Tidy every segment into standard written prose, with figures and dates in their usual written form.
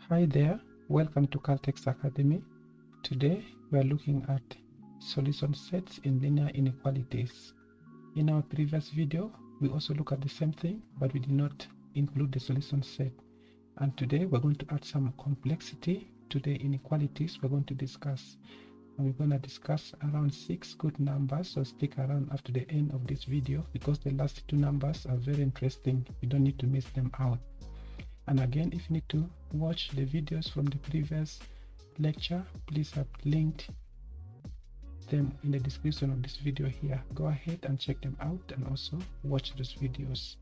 Hi there, welcome to Caltex Academy. Today we are looking at solution sets in linear inequalities. In our previous video, we also looked at the same thing, but we did not include the solution set. And today we're going to add some complexity to the inequalities we're going to discuss. And we're going to discuss around 6 good numbers, so stick around up to the end of this video because the last 2 numbers are very interesting. You don't need to miss them out. And again, if you need to watch the videos from the previous lecture, please have linked them in the description of this video here. Go ahead and check them out and also watch those videos.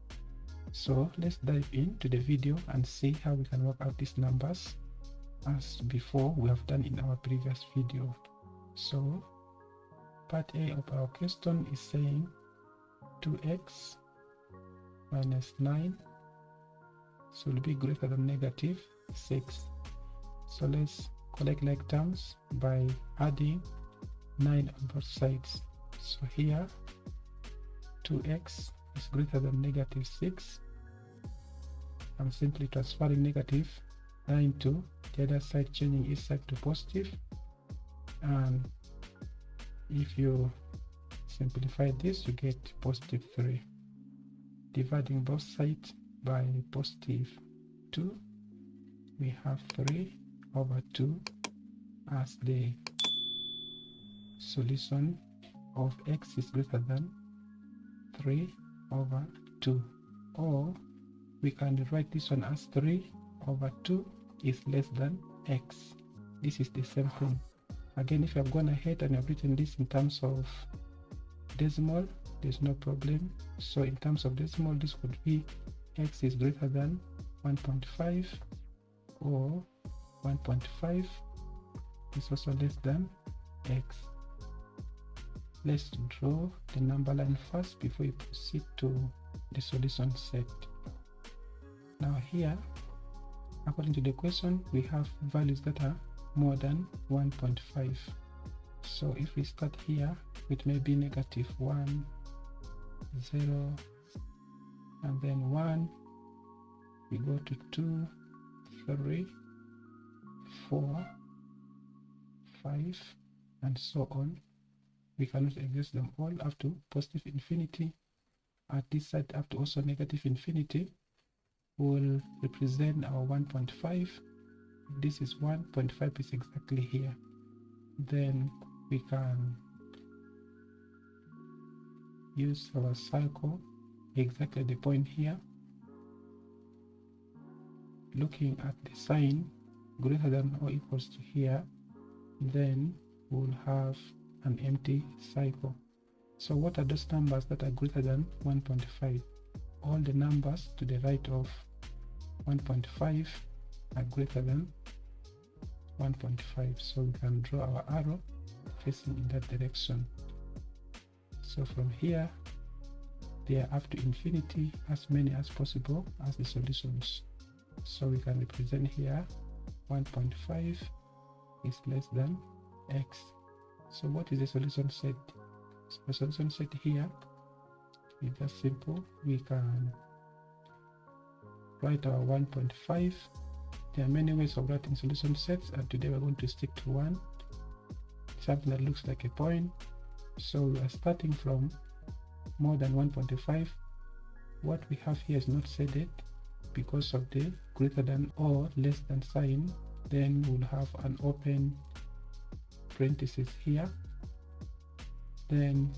So let's dive into the video and see how we can work out these numbers as before we have done in our previous video. So part A of our question is saying 2x minus 9 should be greater than negative 6. So let's collect like terms by adding 9 on both sides. So here 2x is greater than negative 6. I'm simply transferring negative 9 to the other side, changing each side to positive. And if you simplify this, you get positive 3. Dividing both sides by positive 2, we have 3 over 2 as the solution of x is greater than 3 over 2, or we can write this one as 3 over 2 is less than x. This is the same thing. Again, if you have gone ahead and you have written this in terms of decimal, there's no problem. So in terms of decimal, this could be x is greater than 1.5 or 1.5 is also less than x. Let's draw the number line first before we proceed to the solution set. Now here, according to the question, we have values that are more than 1.5. So if we start here with maybe negative 1, 0, and then 1, we go to 2, 3, 4, 5, and so on. We cannot exhaust them all up to positive infinity. At this side up to also negative infinity will represent our 1.5. This is 1.5 is exactly here. Then we can use our circle exactly the point here, looking at the sign greater than or equals to here, then we'll have an empty circle. So what are those numbers that are greater than 1.5? All the numbers to the right of 1.5 are greater than 1.5, so we can draw our arrow facing in that direction. So from here, they are up to infinity, as many as possible as the solutions. So we can represent here 1.5 is less than x. So what is the solution set? So the solution set here is just simple. We can write our 1.5. There are many ways of writing solution sets, and today we're going to stick to one, something that looks like a point. So we are starting from more than 1.5. What we have here is not shaded because of the greater than or less than sign. Then we'll have an open parenthesis here. Then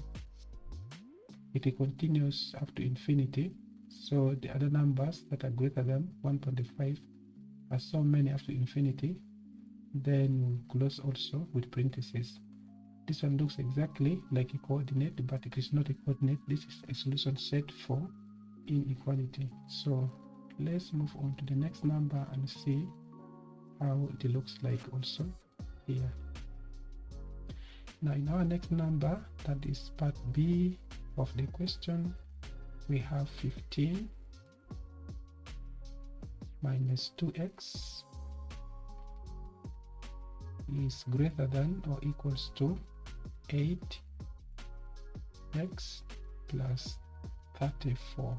it continues up to infinity. So the other numbers that are greater than 1.5 are so many up to infinity. Then we'll close also with parentheses. This one looks exactly like a coordinate, but it is not a coordinate. This is a solution set for inequality. So let's move on to the next number and see how it looks like also here. Now in our next number, that is part B of the question, we have 15 minus 2x is greater than or equals to 8x plus 34.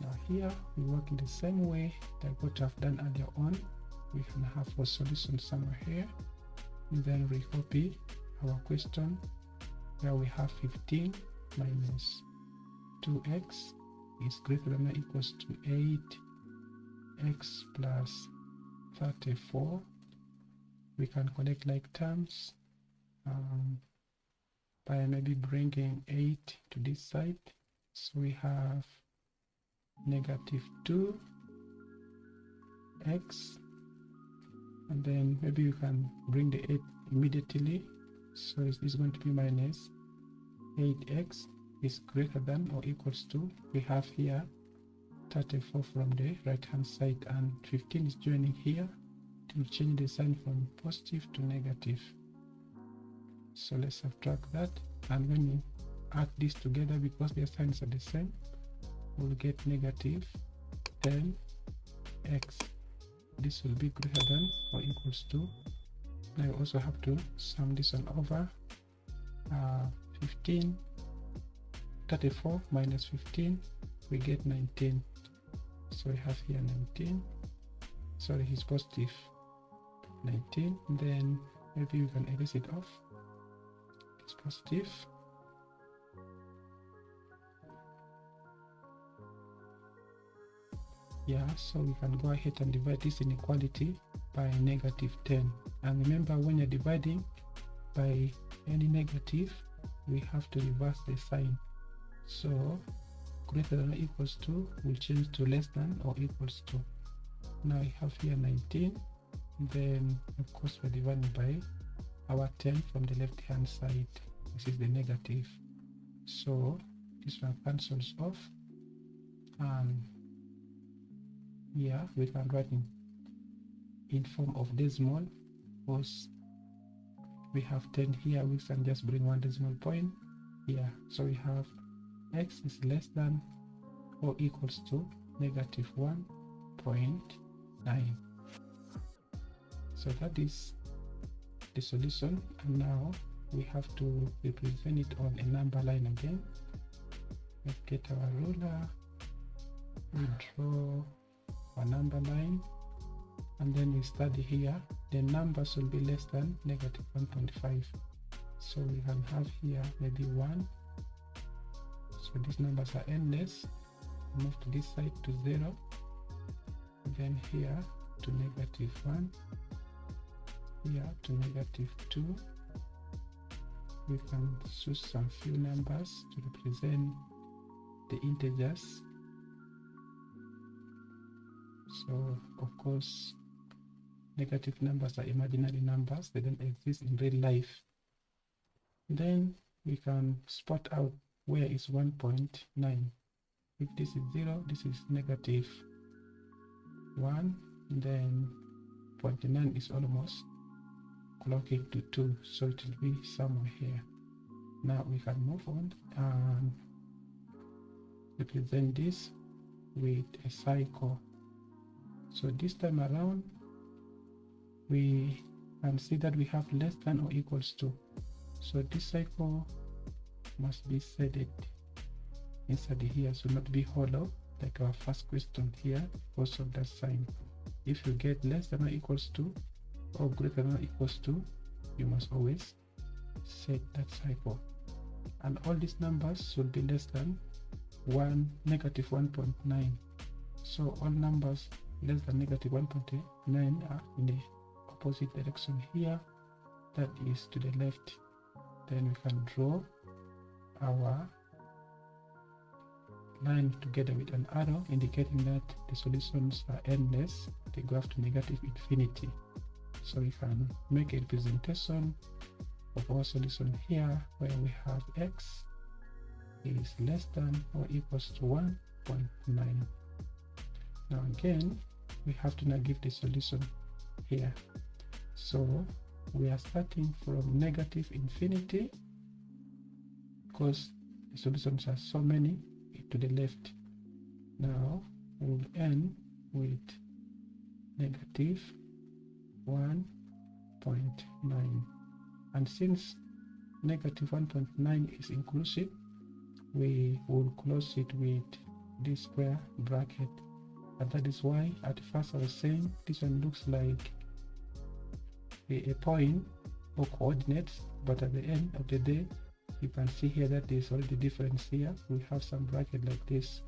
Now here we work in the same way that what I've done earlier on. We can have a solution somewhere here, and then we copy our question where we have 15 minus 2x is greater than or equals to 8x plus 34. We can collect like terms by maybe bringing 8 to this side. So we have negative 2x, and then maybe you can bring the 8 immediately. So it's going to be minus 8x is greater than or equals to, we have here 34 from the right hand side, and 15 is joining here to change the sign from positive to negative. So let's subtract that, and when you add this together, because their signs are the same, we'll get negative 10x. This will be greater than or equals to. Now you also have to sum this one over 34 minus 15, we get 19. So we have here 19. Sorry, it's positive 19. Then maybe we can erase it off. It's positive. Yeah, so we can go ahead and divide this inequality by negative 10. And remember, when you're dividing by any negative, we have to reverse the sign. So greater than or equals to will change to less than or equals to. Now we have here 19. Then of course we're dividing by our 10 from the left hand side. This is the negative. So this one cancels off. And yeah, we can write in form of decimal, because we have 10 here. We can just bring one decimal point here. So we have x is less than or equals to negative 1.9. So that is the solution, and now we have to represent it on a number line again. Let's get our ruler, we draw a number line, and then we study here the numbers will be less than negative 1.5. So we can have here maybe 1. So these numbers are endless. Move to this side to 0, then here to negative 1, here to negative 2. We can choose some few numbers to represent the integers. So of course negative numbers are imaginary numbers, they don't exist in real life. Then we can spot out where is 1.9. If this is 0, this is negative 1, then 0.9 is almost clocking to 2, so it will be somewhere here. Now we can move on and represent this with a cycle. So this time around we can see that we have less than or equals to. So this cycle must be shaded inside here, so not be hollow like our first question here because of that sign. If you get less than or equals to or greater than or equals to, you must always set that cycle. And all these numbers should be less than negative 1.9. So all numbers less than negative 1.9 are in the opposite direction here, that is to the left. Then we can draw our line together with an arrow indicating that the solutions are endless, they go up to negative infinity. So we can make a representation of our solution here where we have x is less than or equals to 1.9. Now again we have to now give the solution here. So we are starting from negative infinity because the solutions are so many to the left. Now we'll end with negative 1.9, and since negative 1.9 is inclusive, we will close it with this square bracket. And that is why at first I was saying this one looks like a point or coordinates, but at the end of the day you can see here that there's already difference here. We have some bracket like this.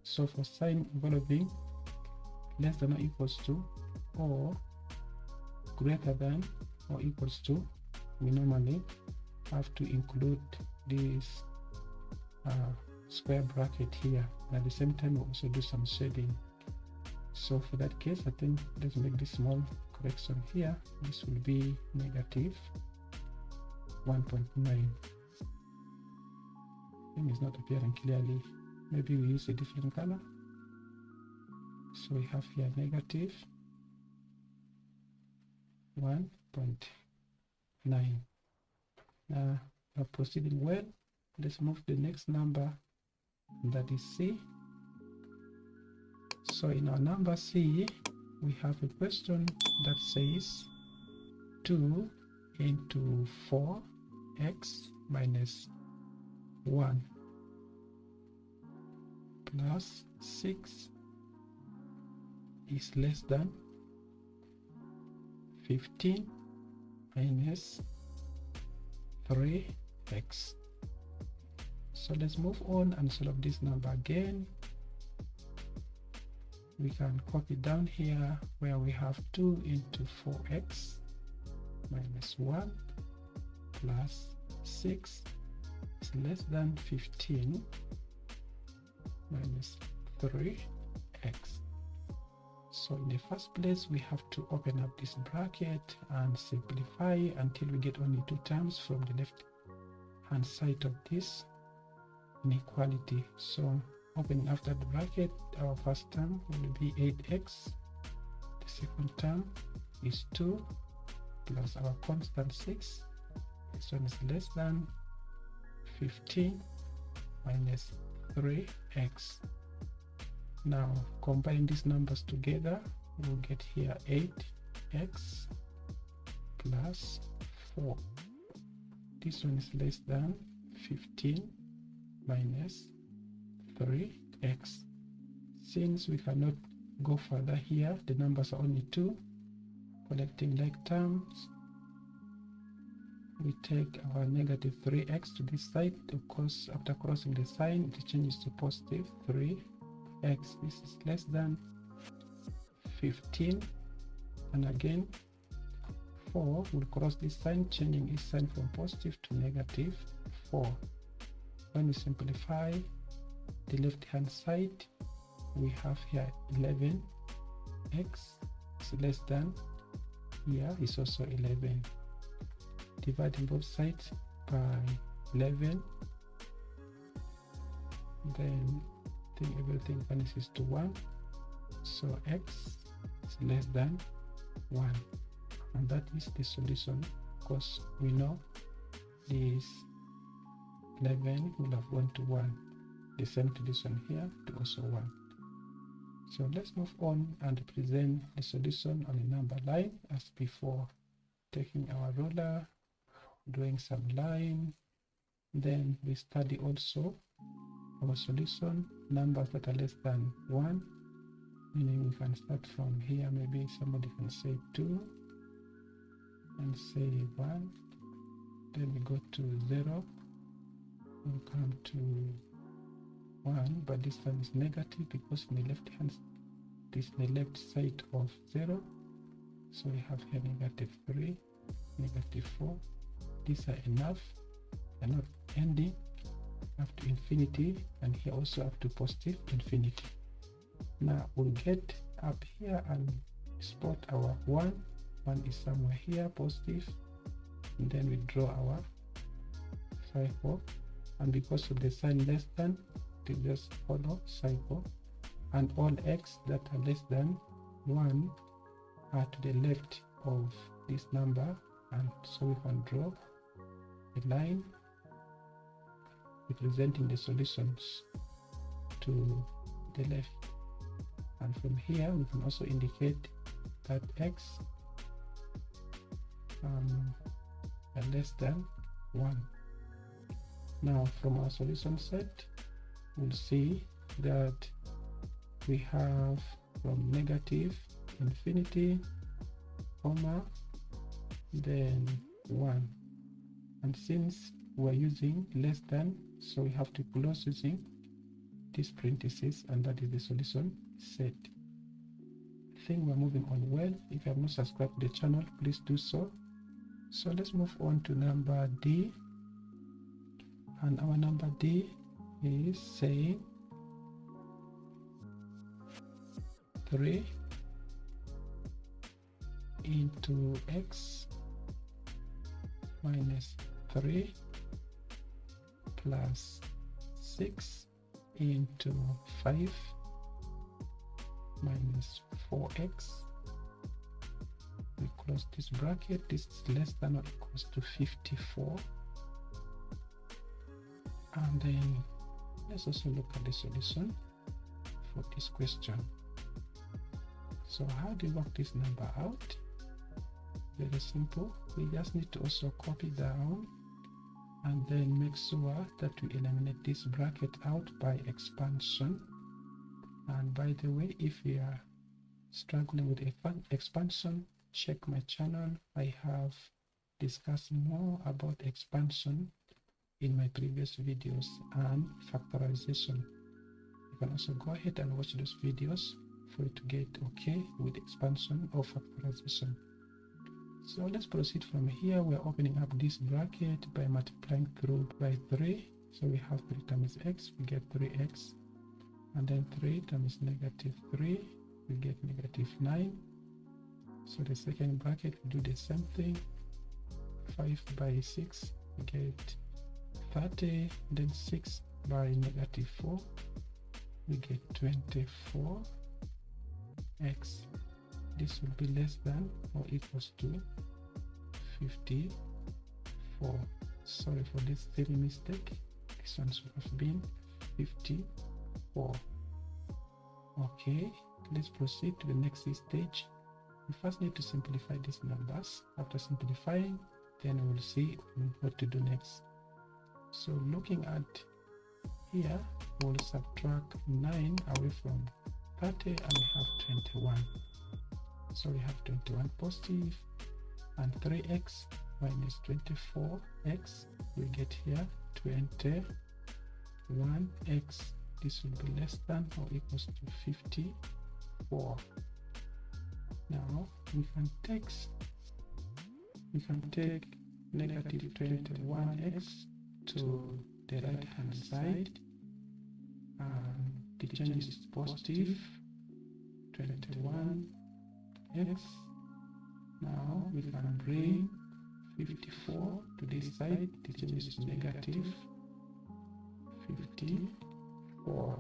So for sign involving less than or equals to or greater than or equals to, we normally have to include this square bracket here, and at the same time we'll also do some shading. So for that case, I think let's make this small correction here. This will be negative 1.9. Thing is not appearing clearly. Maybe we use a different color. So we have here negative 1.9. Now we're proceeding well. Let's move to the next number, that is C. So in our number C, we have a question that says 2 into 4x minus 1 plus 6 is less than 15 minus 3x. So let's move on and solve this number again. We can copy down here where we have 2 into 4x minus 1 plus 6 is less than 15 minus 3x. So in the first place, we have to open up this bracket and simplify until we get only 2 terms from the left hand side of this inequality. So opening after the bracket, our first term will be 8x. The second term is 2 plus our constant 6. This one is less than 15 minus 3x. Now combining these numbers together, we'll get here 8x plus 4. This one is less than 15 minus 3x. Since we cannot go further here, the numbers are only 2. Collecting like terms, we take our negative 3x to this side. Of course, after crossing the sign, it changes to positive 3x. This is less than 15, and again 4 will cross this sign, changing its sign from positive to negative 4. When we simplify the left hand side, we have here 11x is less than, here is also 11. Dividing both sides by 11, then everything vanishes to 1, so x is less than 1, and that is the solution, because we know this 11 will have gone to 1, the same to this one here to also 1. So let's move on and present the solution on a number line as before, taking our ruler, drawing some line. Then we study also our solution, numbers that are less than 1, meaning we can start from here. Maybe somebody can say 2 and say 1, then we go to 0, we'll come to 1, but this time is negative because in the left hand, this is the left side of 0, so we have here negative 3, negative 4. These are enough, they're not ending up to infinity, and here also up to positive infinity. Now we'll get up here and spot our 1 is somewhere here, positive, and then we draw our cycle, and because of the sign less than, to just follow cycle, and all x that are less than 1 are to the left of this number, and so we can draw a line representing the solutions to the left, and from here we can also indicate that x are less than 1. Now from our solution set, we'll see that we have from negative infinity, comma, then 1. And since we're using less than, so we have to close using this parenthesis, and that is the solution set. I think we're moving on well. If you have not subscribed to the channel, please do so. So let's move on to number D. And our number D is saying 3 into x minus 3 plus 6 into 5 minus 4x. We close this bracket. This is less than or equals to 54. And then let's also look at the solution for this question. So how do you work this number out? Very simple. We just need to also copy down and then make sure that we eliminate this bracket out by expansion. And by the way, if you are struggling with expansion, check my channel. I have discussed more about expansion in my previous videos and factorization. You can also go ahead and watch those videos for you to get okay with expansion or factorization. So let's proceed from here. We're opening up this bracket by multiplying through by 3. So we have 3 times x, we get 3x. And then 3 times negative 3, we get negative 9. So the second bracket, we do the same thing. 5 by 6, we get 30. Then 6 by negative 4, we get 24. X, this will be less than or equals to 54. Sorry for this silly mistake. This one should have been 54. Okay, let's proceed to the next stage. We first need to simplify these numbers. After simplifying, then we will see what to do next. So looking at here, we'll subtract 9 away from 30 and we have 21. So we have 21 positive and 3x minus 24x, we get here 21x. This will be less than or equals to 54. Now we can take negative 21x to the right hand side, and the change is positive 21x. Now we can bring 54 to this side, the change is negative 54.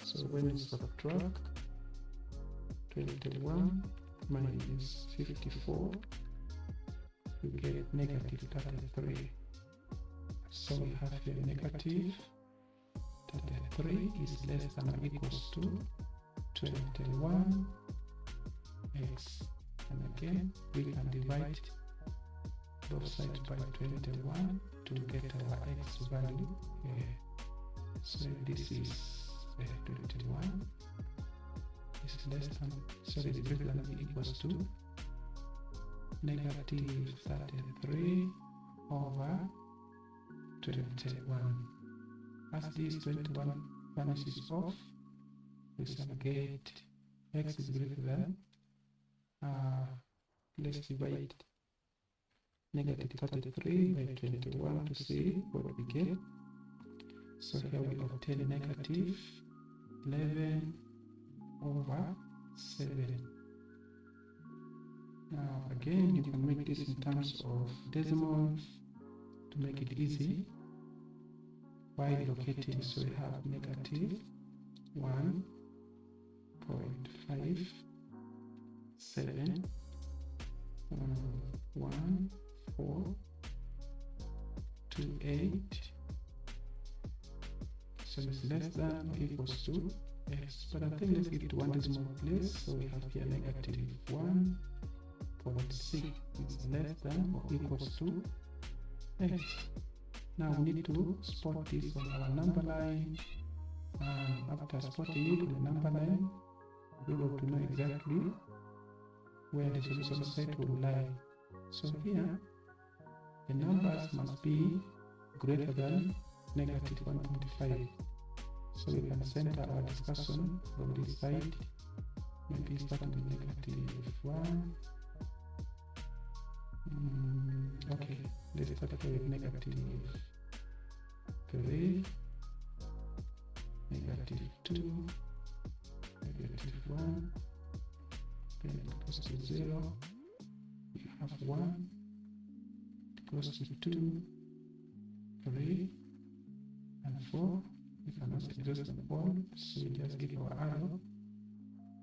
So when we subtract 21 minus 54, we get negative 33. So we have here negative 33 is less than or equals to 21x. And again, we can divide both sides by 21 to get our x value here. So this is 21. This is less than, sorry, it's greater than or equals to negative 33 over 21. As this 21 vanishes off, we shall get x is greater than, let's divide negative 33 by 21 to see what we get. So here we obtain negative 11 over 7. Now again, you can make this in terms of decimals to make it easy by locating. So we have negative 1.57 1428. So it's less than or equals to x. But I think let's get to one decimal place. So we have here negative 1.6 is less than or equals to x. Now we need to spot this on our number line. After spotting it with the number line, we will to know exactly where the solution set will lie. So here, the numbers must be greater than negative 1.5. So we can center our discussion from this side, maybe starting with negative 1. Okay, let's start with negative 3, negative 2, negative 1, then it goes to 0, we have 1, it goes to 2, 3, and 4. We can also exhaust the board, so we just give our arrow,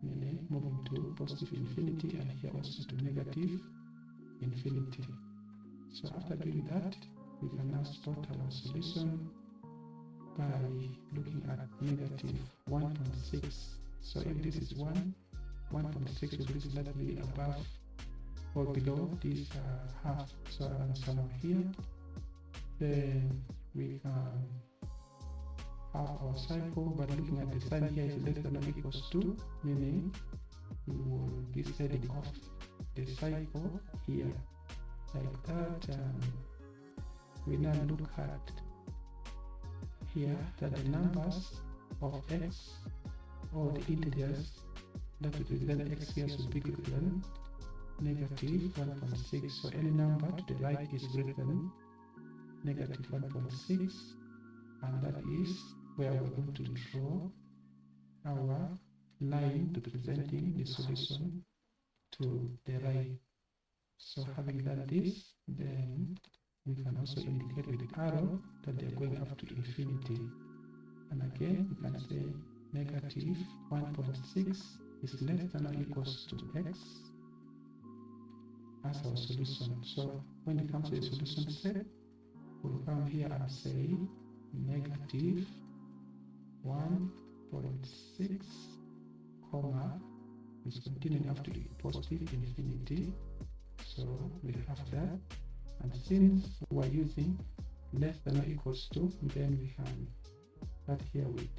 meaning moving to positive infinity, and here also to negative infinity. So after doing that, we can now spot our solution by looking at negative 1.6. So if this is 1, 1.6 will be slightly above or below this half. So around somewhere here, then we can have our cycle, but looking at the sign here is less than or equals to, meaning we will be setting off the cycle here like that. We now look at here that the numbers of x, or the integers that represent x here, should be greater than negative 1.6. So any number to the right is greater than negative 1.6, and that is where we're going to draw our line representing the solution to the right. So having done this, then we can also indicate with the arrow that they're going up to infinity. And again, we can say negative 1.6 is less than or equals to x as our solution. So when it comes to the solution set, we'll come here and say negative 1.6, comma, is continuing up to the positive infinity. So we have that, and since we're using less than or equals to, then we can start here with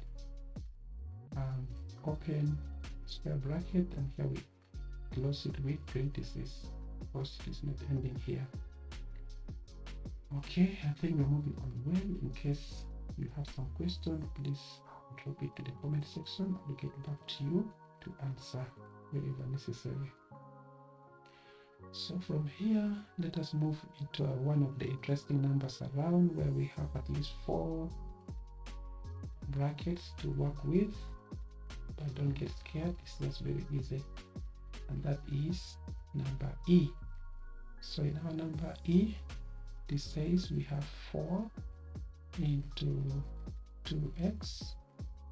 open square bracket, and here we close it with parentheses, because it's not ending here. Okay, I think we're moving on well. In case you have some question, please drop it to the comment section. I'll get back to you to answer wherever necessary. So from here, let us move into one of the interesting numbers around, where we have at least 4 brackets to work with. But don't get scared, it's just very easy. And that is number E. So in our number E, this says we have 4 into 2x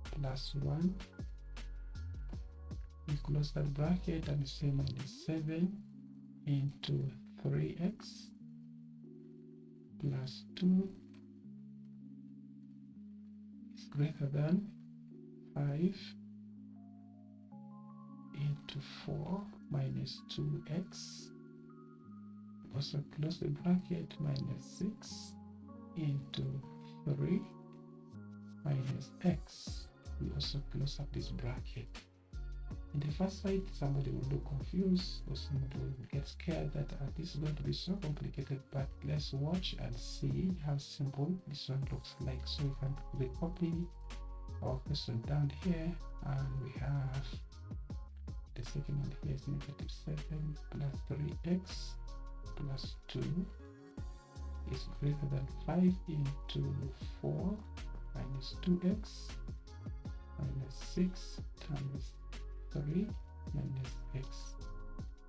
plus 1. We close that bracket and say minus 7 into 3x plus 2 is greater than 5 into 4 minus 2x. Also close the bracket, minus 6 into 3 minus x. We also close up this bracket. In the first side, somebody will look confused, or somebody will get scared that this is going to be so complicated, but let's watch and see how simple this one looks like. So we can recopy our question down here, and we have the second one here is negative 7 plus 3x plus 2 is greater than 5 into 4 minus 2x minus 6 times 3 minus x.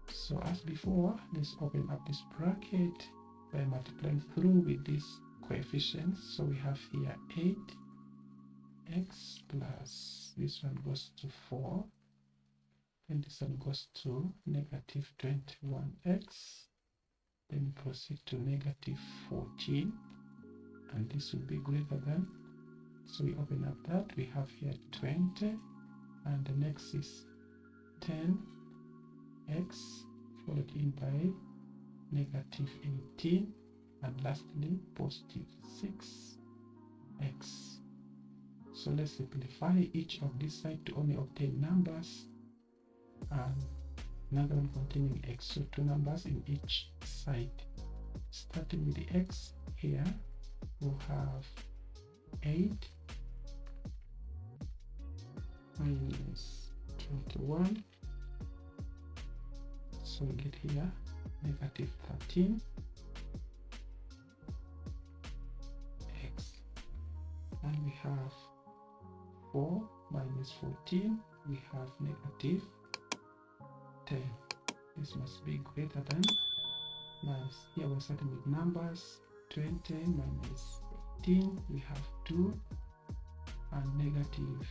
So as before, let's open up this bracket by multiplying through with these coefficients. So we have here 8x plus this one goes to 4, and this one goes to negative 21x. Then proceed to negative 14, and this will be greater than. So we open up that, we have here 20, and the next is 10x followed in by negative 18, and lastly positive 6x. So let's simplify each of these sides to only obtain numbers, and another one containing x, so two numbers in each side. Starting with the x, here we'll have 8 minus 21, so we get here negative 13 x, and we have 4 minus 14, we have negative 10. This must be greater than. Now here we're starting with numbers. 20 minus 18, we have 2, and negative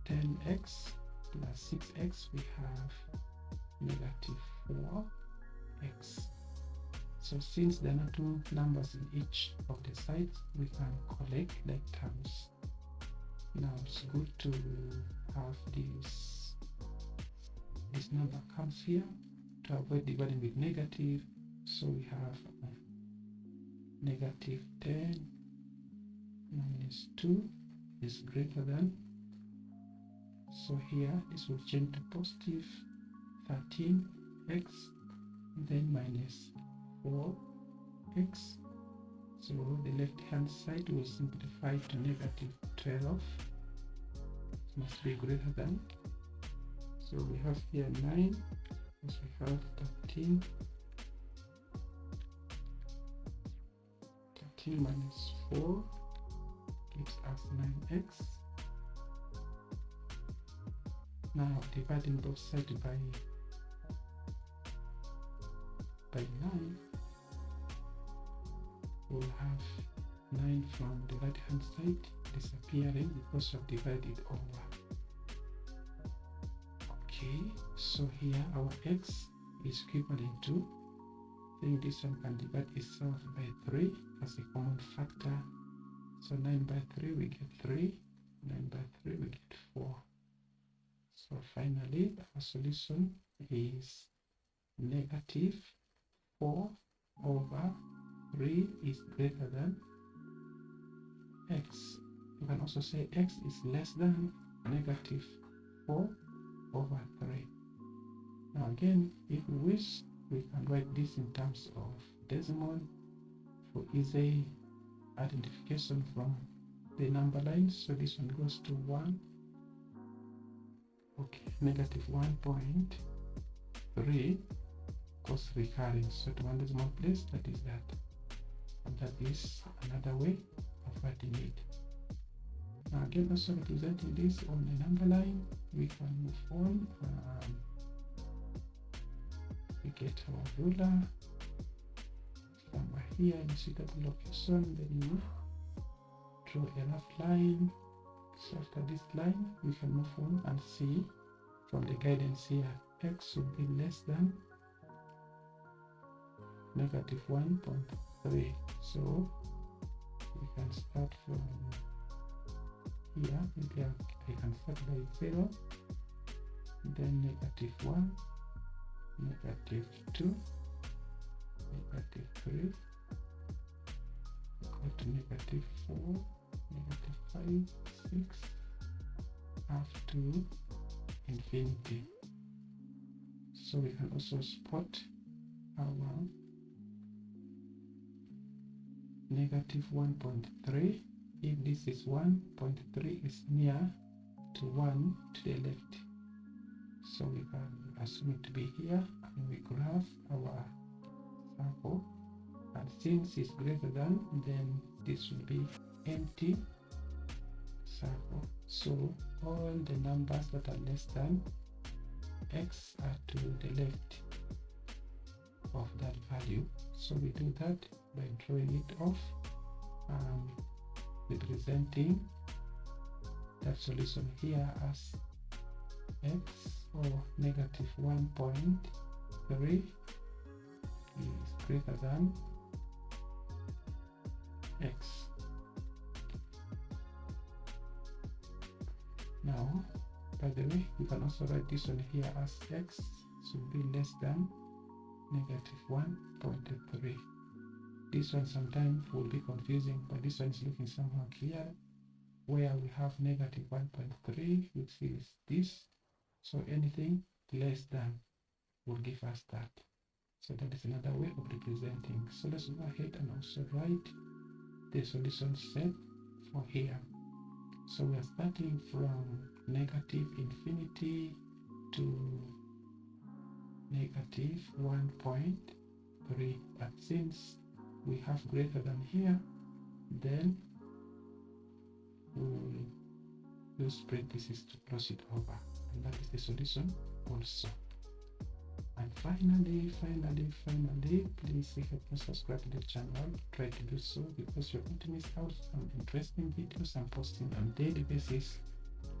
10x plus 6x, we have negative 4x. So since there are two numbers in each of the sides, we can collect like terms. Now it's good to have this number comes here to avoid dividing with negative. So we have negative 10 minus 2 is greater than. So here this will change to positive 13x, then minus 4x. So the left hand side will simplify to negative 12. It must be greater than. So we have here 9, plus we have 13. 13 minus 4 gives us 9x. Now dividing both sides by 9, we'll have 9 from the right hand side disappearing because of divided over. Okay, so here our x is equivalent to, I think this one can divide itself by 3 as a common factor. So 9 by 3 we get 3, 9 by 3 we get 4. So finally our solution is negative 4 over 3 is greater than x. You can also say x is less than negative 4 over 3. Now again, if we wish, we can write this in terms of decimal for easy identification from the number lines. So this one goes to 1. Okay, negative 1.3 goes recurring, so to one decimal place, that is that. And that is another way of writing it. Now again, also representing this on the number line, we can move on. We get our ruler somewhere here in a suitable location, then you draw a rough line. So after this line, we can move on and see from the guidance here, x should be less than negative 1.3. So we can start from here. Maybe I can start by 0, then negative 1, negative 2, negative 3, go to negative 4, negative 5, 6, up to infinity. So we can also spot our negative 1.3. If this is 1.3 is near to 1 to the left, so we can assume it to be here, and we graph our circle, and since it's greater than, then this will be empty circle. So all the numbers that are less than x are to the left of that value. So we do that by drawing it off and representing that solution here as x, or negative 1.3 is greater than x. Now, by the way, you can also write this one here as x should be less than negative 1.3. This one sometimes will be confusing, but this one is looking somehow clear. where we have negative 1.3, which is this. So anything less than will give us that. So that is another way of representing. So let's go ahead and also write the solution set for here. So we are starting from negative infinity to negative 1.3. But since we have greater than here, then we will use parentheses to close it over. And that is the solution also. And finally, please, if you can subscribe to the channel, try to do so, because you're going to miss out on interesting videos I'm posting on a daily basis.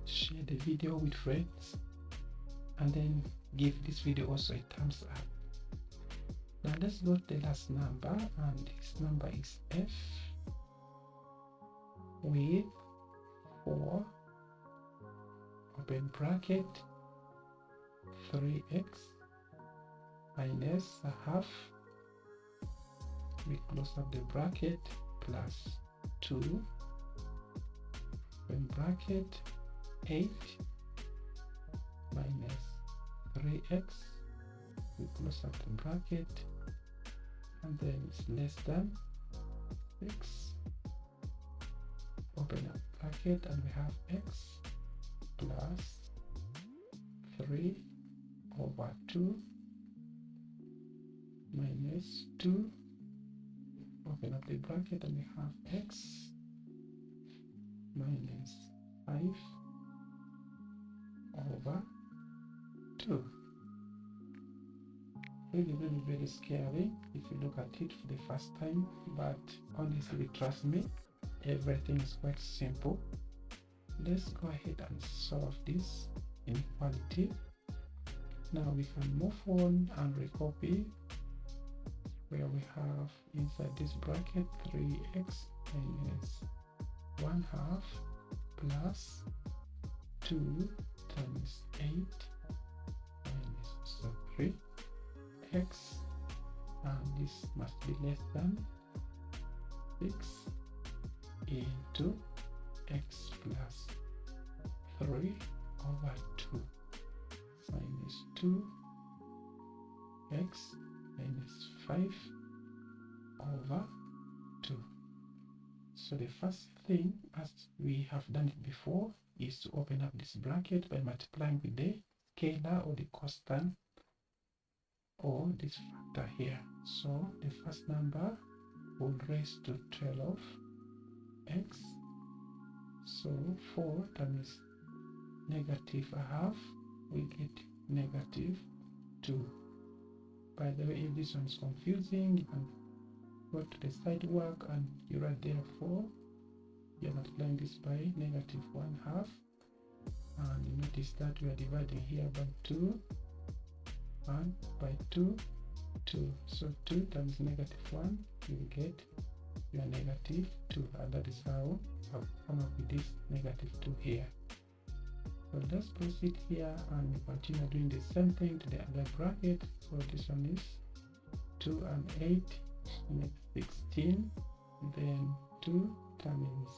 Share the video with friends, and then give this video also a thumbs up. Now let's go to the last number, and this number is f with 4 open bracket 3x minus a half, we close up the bracket, plus 2 open bracket 8 minus 3x, we close up the bracket, and then it's less than 6, open up bracket, and we have x plus 3 over 2 minus 2, open up the bracket, and we have x minus 5 over 2. Very scary if you look at it for the first time, but honestly, trust me, everything is quite simple. Let's go ahead and solve this inequality. Now we can move on and recopy, where we have inside this bracket 3x minus 1/2 plus 2 times 8 minus 3x, and this must be less than 6 into x plus 3 over 2 minus 2x minus 5 over 2. So the first thing, as we have done it before, is to open up this bracket by multiplying with the scalar or the constant or this factor here. So the first number will raise to 12x. So 4 times negative 1/2, we get negative 2. By the way, if this one is confusing, you can go to the side work and you write therefore you're multiplying this by negative 1/2, and you notice that we are dividing here by 2 and by 2, 2. So 2 times negative 1, you will get your negative 2, and that is how I've come up with this negative 2 here. So let's proceed here and continue doing the same thing to the other bracket. So this one is 2 and 8 makes 16, then 2 times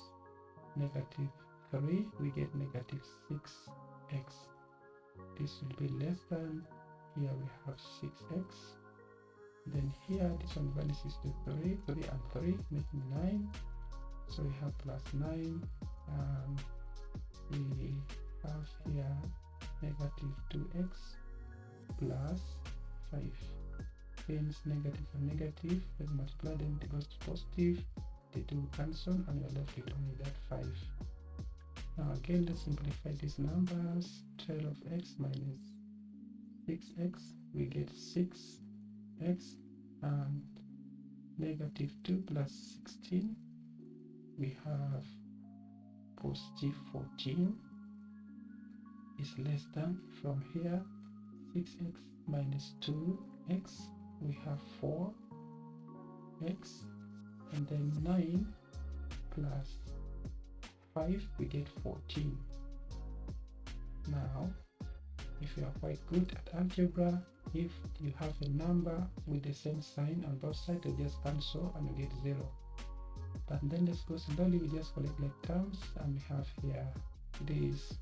negative 3, we get negative 6x. This will be less than, here we have 6x. Then here this one vanishes to 3 and 3 making 9. So we have plus 9, and we have here negative 2x plus 5. Hence negative and negative, let's multiply them, it goes to positive, the 2 cancel, and we are left with only that 5. Now again, let's simplify these numbers. 12x minus 6x, we get 6x, and negative 2 plus 16, we have positive 14 is less than, from here 6x minus 2x, we have 4x, and then 9 plus 5, we get 14. Now if you are quite good at algebra, if you have a number with the same sign on both sides, you just cancel and you get 0. And then let's go slowly. We just collect like terms, and we have here this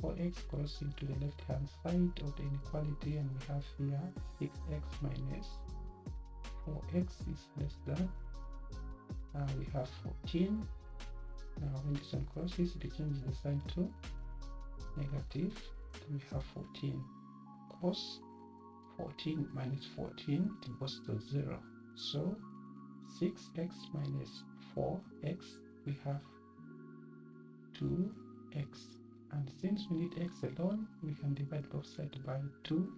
4x crossing to the left hand side of the inequality, and we have here 6x minus 4x is less than, we have 14. Now when this one crosses, it changes the sign to negative. Then we have 14 cos 14 minus 14, it goes to 0. So 6x minus 4x, we have 2x. And since we need x alone, we can divide both sides by 2.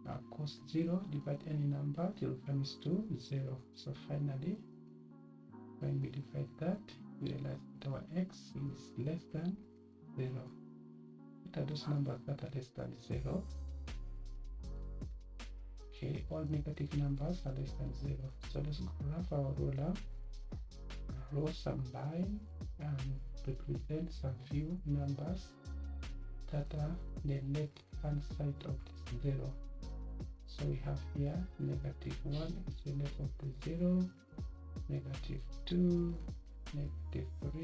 Now cos 0, divide any number till it comes to 0. So finally, when we divide that, we realize that our x is less than 0. What are those numbers that are less than 0? Okay, all negative numbers are less than 0. So let's graph our ruler, draw some line, and represent some few numbers that are the left hand side of this 0. So we have here negative 1 is the left of the 0, negative 2, negative 3,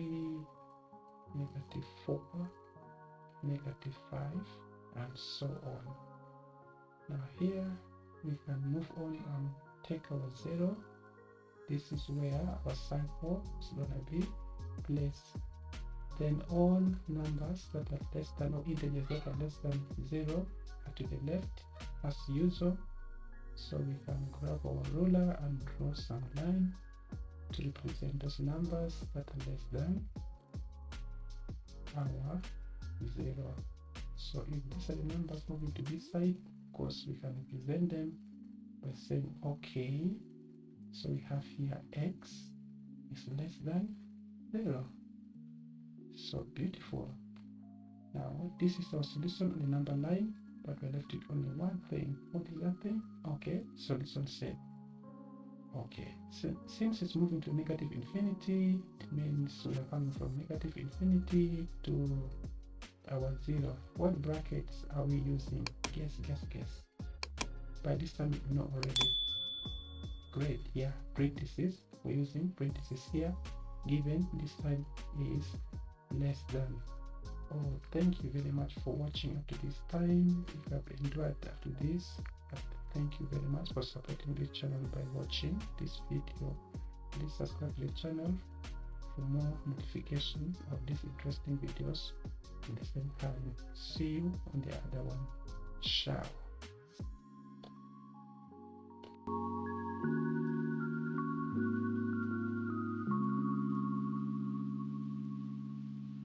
negative 4, negative 5, and so on. Now here we can move on and take our 0. This is where our cycle is going to be placed. Then all numbers that are less than, or integers that are less than 0 are to the left as usual. So we can grab our ruler and draw some line to represent those numbers that are less than our 0. So if these are the numbers moving to this side, of course we can represent them by saying okay. So we have here x is less than 0. So beautiful. Now this is our solution on the number line, but we're left with only one thing. What is that thing? Okay, solution set. Okay, so since it's moving to negative infinity, it means we are coming from negative infinity to our 0. What brackets are we using? Guess. By this time you know already. Great, yeah, parentheses. We're using parentheses here, given this time is less than. Oh, thank you very much for watching up to this time. If you have enjoyed up to this, thank you very much for supporting the channel by watching this video. Please subscribe to the channel for more notifications of these interesting videos at the same time. See you on the other one. Ciao.